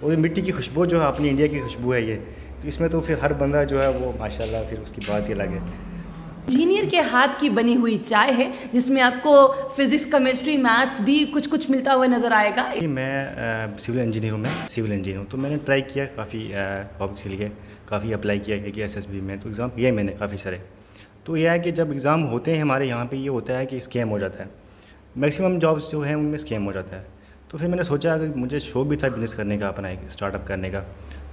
और ये मिट्टी की खुशबू जो है अपनी इंडिया की खुशबू है ये, तो इसमें तो फिर हर बंदा जो है वो माशाल्लाह फिर उसकी बात ही अलग है। इंजीनियर के हाथ की बनी हुई चाय है जिसमें आपको फिजिक्स, केमिस्ट्री, मैथ्स भी कुछ कुछ मिलता हुआ नजर आएगा। जी, मैं सिविल इंजीनियर हूँ, मैं सिविल इंजीनियर हूँ। तो मैंने ट्राई किया काफ़ी जॉब्स के लिए, काफ़ी अप्लाई किया कि एसएसबी में, तो एग्ज़ाम दिए मैंने काफ़ी सारे। तो यह है कि जब एग्ज़ाम होते हैं हमारे यहाँ पे, ये होता है कि स्कैम हो जाता है। मैक्सिमम जॉब्स जो हैं उनमें स्कैम हो जाता है। तो फिर मैंने सोचा कि मुझे शौक भी था बिज़नेस करने का, अपना एक स्टार्टअप करने का।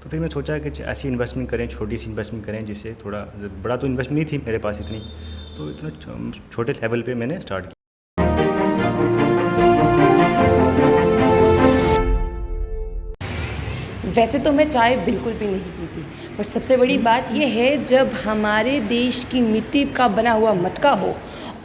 तो फिर मैं सोचा कि ऐसी इन्वेस्टमेंट करें, छोटी सी इन्वेस्टमेंट करें, जिससे थोड़ा बड़ा तो इन्वेस्टमेंट नहीं थी मेरे पास इतनी, तो इतना छोटे लेवल पे मैंने स्टार्ट किया। वैसे तो मैं चाय बिल्कुल भी नहीं पीती, बट सबसे बड़ी बात यह है जब हमारे देश की मिट्टी का बना हुआ मटका हो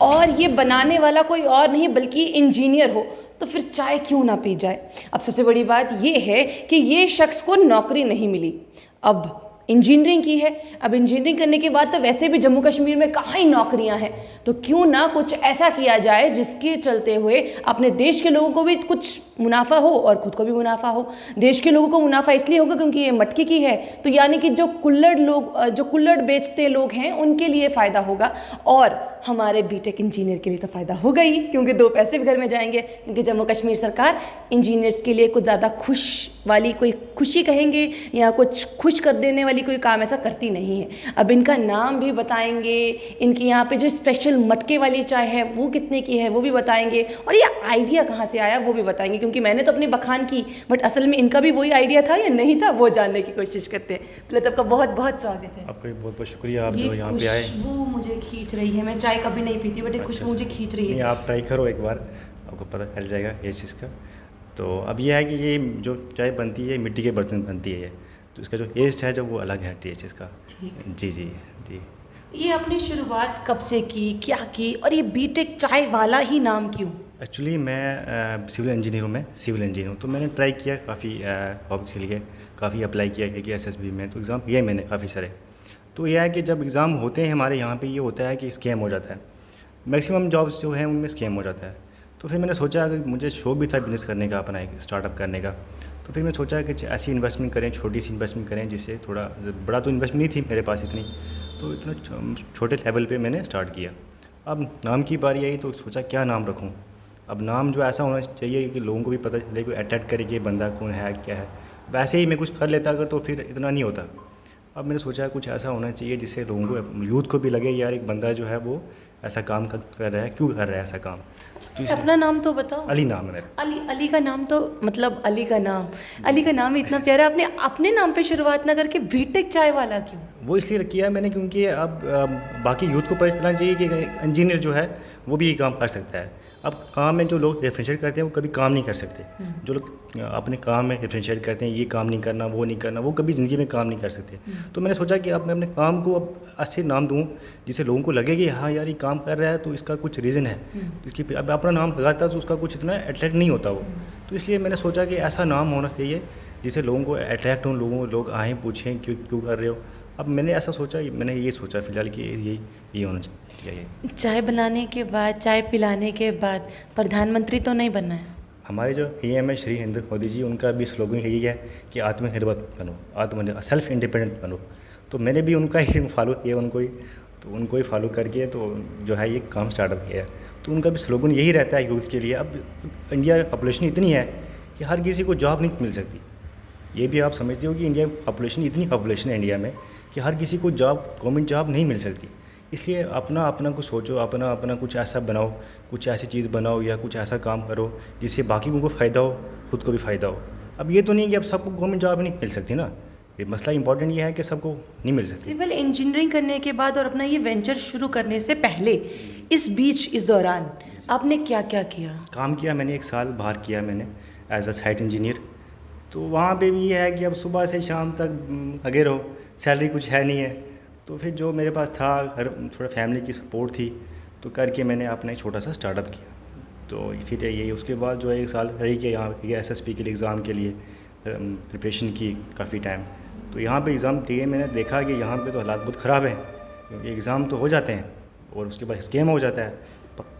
और ये बनाने वाला कोई और नहीं बल्कि इंजीनियर हो, तो फिर चाय क्यों ना पी जाए। अब सबसे बड़ी बात ये है कि ये शख्स को नौकरी नहीं मिली, अब इंजीनियरिंग की है। अब इंजीनियरिंग करने के बाद तो वैसे भी जम्मू कश्मीर में कहाँ ही नौकरियां हैं, तो क्यों ना कुछ ऐसा किया जाए जिसके चलते हुए अपने देश के लोगों को भी कुछ मुनाफा हो और खुद को भी मुनाफा हो। देश के लोगों को मुनाफा इसलिए होगा क्योंकि ये मटकी की है, तो यानी कि जो कुल्हड़ लोग, जो कुल्हड़ बेचते लोग हैं, उनके लिए फ़ायदा होगा और हमारे बीटेक इंजीनियर के लिए तो फ़ायदा होगा ही, क्योंकि दो पैसे भी घर में जाएंगे। क्योंकि जम्मू कश्मीर सरकार इंजीनियर्स के लिए कुछ ज़्यादा खुश वाली कोई खुशी कहेंगे या कुछ खुश कर देने वाली कोई काम ऐसा करती नहीं है। अब इनका नाम भी बताएंगे, इनकी यहाँ पे जो स्पेशल मटके वाली चाय है वो कितने की है वो भी बताएंगे, और ये आइडिया कहाँ से आया वो भी बताएंगे, क्योंकि मैंने तो अपनी बखान की, बट असल में इनका भी वही आइडिया था या नहीं था वो जानने की कोशिश करते हैं। पहले तो आपका बहुत बहुत स्वागत है। आपका भी बहुत बहुत शुक्रिया, आप जो ये यहाँ पे आए। खुशबू मुझे खींच रही है, मैं चाय कभी नहीं पीती बट ये अच्छा खुशबू अच्छा। मुझे खींच रही नहीं, है। आप ट्राई करो एक बार, आपको पता चल जाएगा ये चीज़ का। तो अब ये है कि ये जो चाय बनती है मिट्टी के बर्तन बनती है ये, तो इसका जो टेस्ट है जो वो अलग है टेस्ट इसका। ठीक है। जी जी जी। ये आपने शुरुआत कब से की, क्या की, और ये बीटेक चाय वाला ही नाम क्यों? एक्चुअली मैं सिविल इंजीनियर हूँ, मैं सिविल इंजीनियर हूँ। तो मैंने ट्राई किया काफ़ी जॉब्स के लिए, काफ़ी अप्लाई किया कि एसएसबी में, तो एग्ज़ाम दिए मैंने काफ़ी सारे। तो यह है कि जब एग्ज़ाम होते हैं हमारे यहाँ पे, ये होता है कि स्कैम हो जाता है। मैक्सिमम जॉब्स जो हैं उनमें स्कैम हो जाता है। तो फिर मैंने सोचा कि मुझे शौक भी था बिज़नेस करने का, अपना एक स्टार्टअप करने का। तो फिर मैं सोचा कि ऐसी इन्वेस्टमेंट करें, छोटी सी इन्वेस्टमेंट करें, जिससे थोड़ा बड़ा तो इन्वेस्टमेंट नहीं थी मेरे पास इतनी, तो इतना छोटे लेवल पे मैंने स्टार्ट किया। अब नाम की बारी आई तो सोचा क्या नाम रखूँ। अब नाम जो ऐसा होना चाहिए कि लोगों को भी पता चले, कोई अट्रैक्ट करे कि ये बंदा कौन है, क्या है। वैसे ही मैं कुछ कर लेता अगर तो फिर इतना नहीं होता। अब मैंने सोचा कुछ ऐसा होना चाहिए जिससे लोगों को, यूथ को भी लगे यार एक बंदा जो है वो ऐसा काम कर रहा है, क्यों कर रहा है ऐसा काम। तो अच्छा, इसलिए अपना नाम तो बताओ। अली नाम है मेरा। अली, अली का नाम तो मतलब अली का नाम, अली का नाम ही इतना प्यारा, आपने अपने नाम पे शुरुआत ना करके बीटेक चाय वाला क्यों? वो इसलिए किया मैंने क्योंकि अब बाकी यूथ को पता चलना चाहिए कि इंजीनियर जो है वो भी ये काम कर सकता है। अब काम में जो लोग डिफ्रेंशिएट करते हैं वो कभी काम नहीं कर सकते। जो लोग अपने काम में डिफ्रेंशिएट करते हैं, ये काम नहीं करना, वो नहीं करना, वो कभी ज़िंदगी में काम नहीं कर सकते। तो मैंने सोचा कि अब मैं अपने काम को अब अच्छे नाम दूँ, जिससे लोगों को लगे कि हाँ यार ये काम कर रहा है तो इसका कुछ रीज़न है। तो इसकी अब अपना नाम लगाता तो उसका कुछ इतना अट्रैक्ट नहीं होता वो। तो इसलिए मैंने सोचा कि ऐसा नाम होना चाहिए जिससे लोगों को अट्रैक्ट हो, लोग आएँ पूछें क्यों क्यों कर रहे हो। अब मैंने ऐसा सोचा, मैंने ये सोचा फ़िलहाल कि ये होना चाहिए। चाय बनाने के बाद, चाय पिलाने के बाद प्रधानमंत्री तो नहीं बनना है? हमारे जो पीएम है श्री नरेंद्र मोदी जी, उनका भी स्लोगन यही है कि आत्मनिर्भर बनो, आत्मनिर्भर सेल्फ इंडिपेंडेंट बनो। तो मैंने भी उनका ही फॉलो किया, उनको ही फॉलो करके तो जो है ये काम स्टार्टअप किया है। तो उनका भी स्लोगन यही रहता है यूथ के लिए। अब इंडिया पॉपुलेशन इतनी है कि हर किसी को जॉब नहीं मिल सकती। ये भी आप समझते हो कि इंडिया पॉपुलेशन, इतनी पॉपुलेशन है इंडिया में कि हर किसी को जॉब, गवर्नमेंट जॉब नहीं मिल सकती। इसलिए अपना अपना कुछ सोचो, अपना अपना कुछ ऐसा बनाओ, कुछ ऐसी चीज़ बनाओ या कुछ ऐसा काम करो जिससे बाकी को फ़ायदा हो, खुद को भी फ़ायदा हो। अब ये तो नहीं कि अब सबको गवर्नमेंट जॉब नहीं मिल सकती ना। ये मसला इंपॉर्टेंट ये है कि सबको नहीं मिल सकती। सिविल इंजीनियरिंग करने के बाद और अपना ये वेंचर शुरू करने से पहले, इस बीच, इस दौरान आपने क्या क्या किया? काम किया मैंने, 1 साल बाहर किया मैंने एज अ साइट इंजीनियर। तो वहाँ पे भी ये है कि अब सुबह से शाम तक लगे रहो, सैलरी कुछ है नहीं है। तो फिर जो मेरे पास था, घर थोड़ा फैमिली की सपोर्ट थी, तो करके मैंने अपना एक छोटा सा स्टार्टअप किया। तो फिर ये उसके बाद जो है 1 साल रही किया यहाँ पे एसएसबी के लिए, एग्ज़ाम के लिए प्रिपरेशन की काफ़ी टाइम। तो यहाँ पे एग्ज़ाम दिए, मैंने देखा कि यहाँ पे तो हालात बहुत ख़राब हैं, क्योंकि एग्ज़ाम तो हो जाते हैं और उसके बाद स्कैम हो जाता है।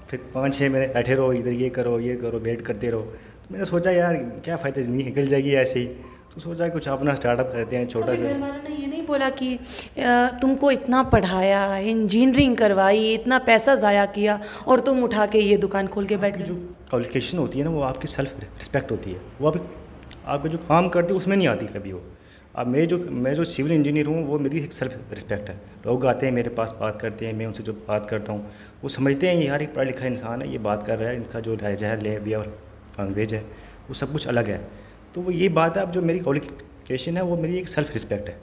फिर 5-6 महीने बैठे रहो, इधर ये करो, वेट करते रहो। तो मैंने सोचा यार क्या फ़ायदा, ज़िंदगी निकल जाएगी ऐसे ही। तो तो सोचा कुछ अपना स्टार्टअप करते हैं छोटा कभी सा। घर वालों ने ये नहीं बोला कि तुमको इतना पढ़ाया, इंजीनियरिंग करवाई, इतना पैसा ज़ाया किया और तुम उठा के ये दुकान खोल के बैठ आपकी गए? जो क्वालिफिकेशन होती है ना वो आपकी सेल्फ रिस्पेक्ट होती है, वो आपका जो काम करते हो उसमें नहीं आती कभी वो। अब मैं जो सिविल इंजीनियर हूँ वो मेरी एक सेल्फ रिस्पेक्ट है। लोग आते हैं मेरे पास बात करते हैं, मैं उनसे जो बात करता हूँ वो समझते हैं यार एक पढ़ा लिखा इंसान है, ये बात कर रहा है, इनका जो लहजा है, लेबिया और लैंग्वेज है वो सब कुछ अलग है। तो वो ये बात है। अब जो मेरी क्वालिफिकेशन है वो मेरी एक सेल्फ रिस्पेक्ट है,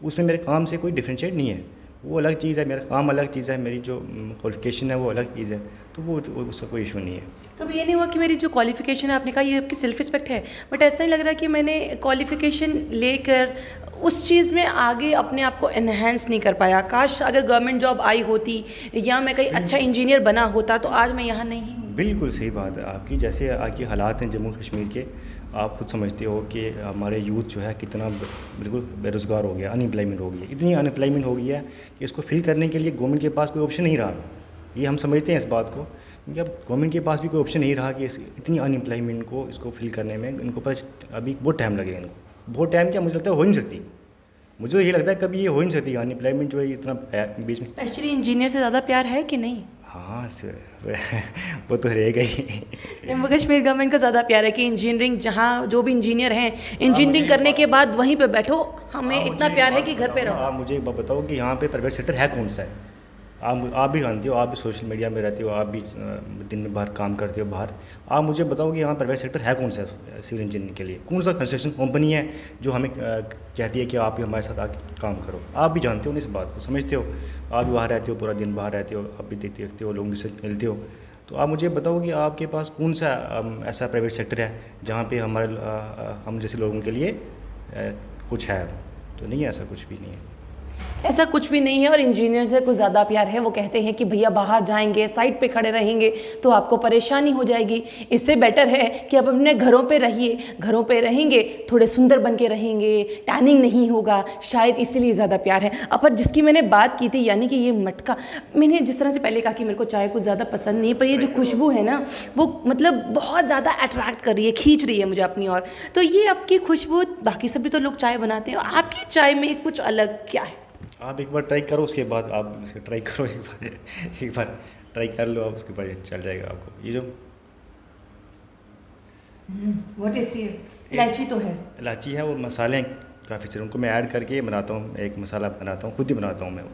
उसमें मेरे काम से कोई डिफ्रेंशिएट नहीं है। वो अलग चीज़ है, मेरा काम अलग चीज़ है, मेरी जो क्वालिफिकेशन है वो अलग चीज़ है, तो वो उसका कोई इशू नहीं है। कभी ये नहीं हुआ कि मेरी जो क्वालिफिकेशन है, आपने कहा ये आपकी सेल्फ रिस्पेक्ट है, बट ऐसा नहीं लग रहा कि मैंने क्वालिफिकेशन लेकर उस चीज़ में आगे अपने आप को एनहेंस नहीं कर पाया? काश अगर गवर्नमेंट जॉब आई होती या मैं कहीं अच्छा इंजीनियर बना होता तो आज मैं यहाँ नहीं हूँ। बिल्कुल सही बात है आपकी। जैसे आपके हालात हैं जम्मू कश्मीर के, आप खुद समझते हो कि हमारे यूथ जो है कितना बिल्कुल बेरोज़गार हो गया, अनएम्प्लॉयमेंट हो गई है, इतनी अनएम्प्लॉयमेंट हो गई है कि इसको फिल करने के लिए गवर्नमेंट के पास कोई ऑप्शन नहीं रहा। ये हम समझते हैं इस बात को, क्योंकि अब गवर्नमेंट के पास भी कोई ऑप्शन नहीं रहा कि इतनी अनएम्प्लॉयमेंट को इसको फिल करने में इनको पास अभी बहुत टाइम लगेगा। इनको बहुत टाइम क्या, मुझे लगता है हो ही नहीं सकती। मुझे तो ये लगता है कभी ये हो ही नहीं सकती अनएम्प्लॉयमेंट जो है इतना बीच में। स्पेशली इंजीनियर से ज़्यादा प्यार है कि नहीं? हाँ वो तो रहेगा ही। जम्मू कश्मीर गवर्नमेंट का ज़्यादा प्यार है कि इंजीनियरिंग, जहाँ जो भी इंजीनियर हैं इंजीनियरिंग करने के बाद वहीं पे बैठो, हमें इतना प्यार है कि घर पे रहो। आप मुझे एक बात बताओ कि यहाँ पे प्राइवेट सेक्टर है कौन सा है? आप भी जानते हो, आप भी सोशल मीडिया में रहते हो, आप भी दिन में बाहर काम करते हो बाहर। आप मुझे बताओ कि यहाँ प्राइवेट सेक्टर है कौन सा सिविल इंजीनियरिंग के लिए? कौन सा कंस्ट्रक्शन कंपनी है जो हमें कहती है कि आप भी हमारे साथ आके काम करो? आप भी जानते हो ना इस बात को, समझते हो, आप भी बाहर रहते हो, पूरा दिन बाहर रहते हो, आप भी देखते हो, लोगों से मिलते हो। तो आप मुझे बताओ कि आपके पास कौन सा ऐसा प्राइवेट सेक्टर है जहाँ पे हम जैसे लोगों के लिए कुछ है? तो नहीं है, ऐसा कुछ भी नहीं है। ऐसा कुछ भी नहीं है और इंजीनियर से कुछ ज़्यादा प्यार है। वो कहते हैं कि भैया बाहर जाएंगे, साइट पे खड़े रहेंगे तो आपको परेशानी हो जाएगी, इससे बेटर है कि आप अपने घरों पे रहिए, घरों पे रहेंगे थोड़े सुंदर बन के रहेंगे, टैनिंग नहीं होगा, शायद इसीलिए ज़्यादा प्यार है। अब पर जिसकी मैंने बात की थी, यानी कि ये मटका, मैंने जिस तरह से पहले कहा कि मेरे को चाय कुछ ज़्यादा पसंद नहीं है, पर ये जो खुशबू है ना वो मतलब बहुत ज़्यादा अट्रैक्ट कर रही है, खींच रही है मुझे अपनी ओर। तो ये आपकी खुशबू, बाकी सभी तो लोग चाय बनाते हैं, आपकी चाय में कुछ अलग क्या है? आप एक बार ट्राई करो, उसके बाद आप इसे ट्राई करो, एक बार ट्राई कर लो आप, उसके बाद चल जाएगा आपको। ये जो बहुत टेस्टी है, इलायची तो है, इलायची है, वो मसाले हैं काफ़ी सारे, उनको मैं ऐड करके बनाता हूँ, एक मसाला बनाता हूँ, खुद ही बनाता हूँ मैं वो।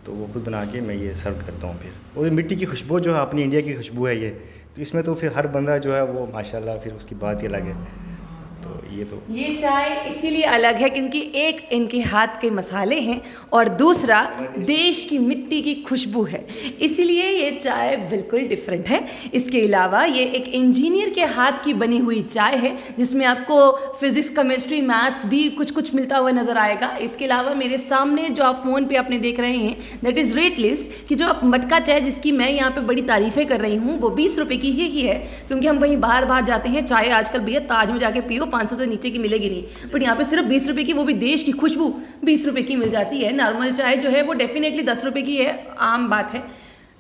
तो वो खुद बना के मैं ये सर्व करता हूँ फिर। और मिट्टी की खुशबू जो है अपनी इंडिया की खुशबू है ये, तो इसमें तो फिर हर बंदा जो है वो माशाल्लाह फिर उसकी बात ही अलग है। तो ये चाय इसीलिए अलग है क्योंकि एक इनके हाथ के मसाले हैं और दूसरा देश की मिट्टी की खुशबू है, इसीलिए ये चाय बिल्कुल डिफरेंट है। इसके अलावा ये एक इंजीनियर के हाथ की बनी हुई चाय है जिसमें आपको फिजिक्स, केमिस्ट्री, मैथ्स भी कुछ कुछ मिलता हुआ नज़र आएगा। इसके अलावा मेरे सामने जो आप फ़ोन पे आपने देख रहे हैं दैट इज़ रेट लिस्ट की जो आप मटका चाय जिसकी मैं यहाँ पे बड़ी तारीफ़ें कर रही हूँ वो 20 रुपये की ही है, क्योंकि हम कहीं बाहर जाते हैं चाय आजकल भैया ताज में जाके पियो 500 से नीचे की मिलेगी नहीं, बट यहाँ पे सिर्फ 20 रुपये की, वो भी देश की खुशबू 20 रुपये की मिल जाती है। नॉर्मल चाय जो है वो डेफिनेटली 10 रुपये की है, आम बात है।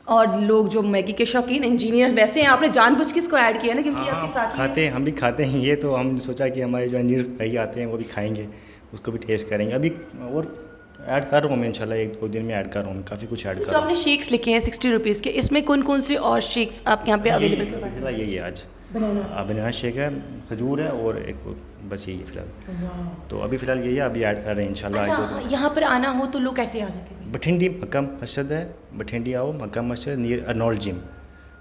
और लोग जो मैगी के शौकीन इंजीनियर वैसे हैं, आपने जानबूझ के इसको ऐड किया ना क्योंकि आपके साथ खाते हैं, हम भी खाते हैं ये, तो हम सोचा कि हमारे जो इंजीनियर भाई आते हैं वो भी खाएंगे, उसको भी टेस्ट करेंगे। अभी और ऐड कर रहा हूँ मैं इंशाल्लाह, 1-2 दिन में ऐड कर रहा हूँ, काफ़ी कुछ ऐड कर रहा हूँ। जो आपने शेक्स लिखे हैं 60 रुपीज़ के, इसमें कौन कौन से और शेक्स आप यहाँ पे अवेलेबल करवाते हैं? यही है आज बनाना शेक है, खजूर है और एक बस यही है फिलहाल। तो अभी फ़िलहाल यही है, अभी ऐड कर रहे हैं इंशाल्लाह। अच्छा, यहाँ पर आना हो तो लोग कैसे आ सकेंगे? बठिंडी मक्का मस्जिद है, बठिंडी आओ, मक्का मस्जिद near Arnold gym,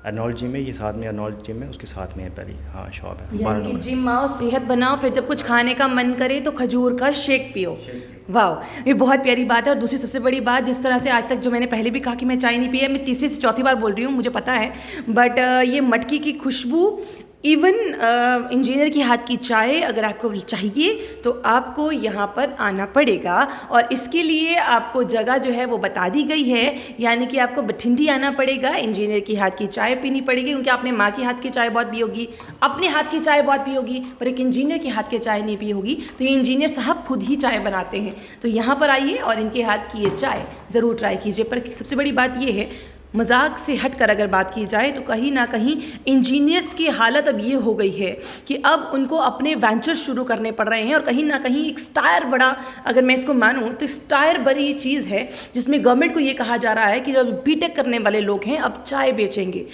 Arnold gym है, ये साथ में अर्नोल्ड जिम है, उसके साथ में है पहली हाँ शॉप है। यानी कि जिम आओ, सेहत बनाओ, फिर जब कुछ खाने का मन करे तो खजूर का शेक पियो। वाह, ये बहुत प्यारी बात है। और दूसरी सबसे बड़ी बात, जिस तरह से आज तक जो मैंने पहले भी कहा कि मैं चाय नहीं पी है, मैं तीसरी से चौथी बार बोल रही हूँ, मुझे पता है, बट ये मटकी की खुशबू, इवन इंजीनियर की हाथ की चाय अगर आपको चाहिए तो आपको यहाँ पर आना पड़ेगा। और इसके लिए आपको जगह जो है वो बता दी गई है, यानी कि आपको बठिंडी आना पड़ेगा, इंजीनियर की हाथ की चाय पीनी पड़ेगी, क्योंकि आपने माँ की हाथ की चाय बहुत पी होगी, अपने हाथ की चाय बहुत पी होगी, पर एक इंजीनियर की हाथ की चाय नहीं पी होगी। तो ये इंजीनियर साहब खुद ही चाय बनाते हैं, तो यहाँ पर आइए और इनके हाथ की ये चाय ज़रूर ट्राई कीजिए। पर सबसे बड़ी बात ये है, मजाक से हटकर अगर बात की जाए तो कहीं ना कहीं इंजीनियर्स की हालत अब ये हो गई है कि अब उनको अपने वेंचर शुरू करने पड़ रहे हैं, और कहीं ना कहीं एक स्टायर बड़ा, अगर मैं इसको मानूं तो स्टायर बड़ी चीज़ है जिसमें गवर्नमेंट को ये कहा जा रहा है कि जो बीटेक करने वाले लोग हैं अब चाय बेचेंगे,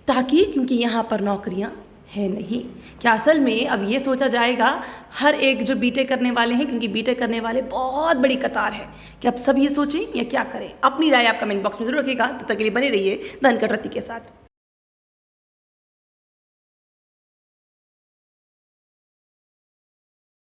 ताकि क्योंकि यहाँ पर नौकरियाँ है नहीं। क्या असल में अब ये सोचा जाएगा हर एक जो बीटेक करने वाले हैं, क्योंकि बीटेक करने वाले बहुत बड़ी कतार है, कि अब सब ये सोचें या क्या करें? अपनी राय आप कमेंट बॉक्स में जरूर रखिएगा। तब तक के लिए बने रहिए धनकर रत्ती के साथ।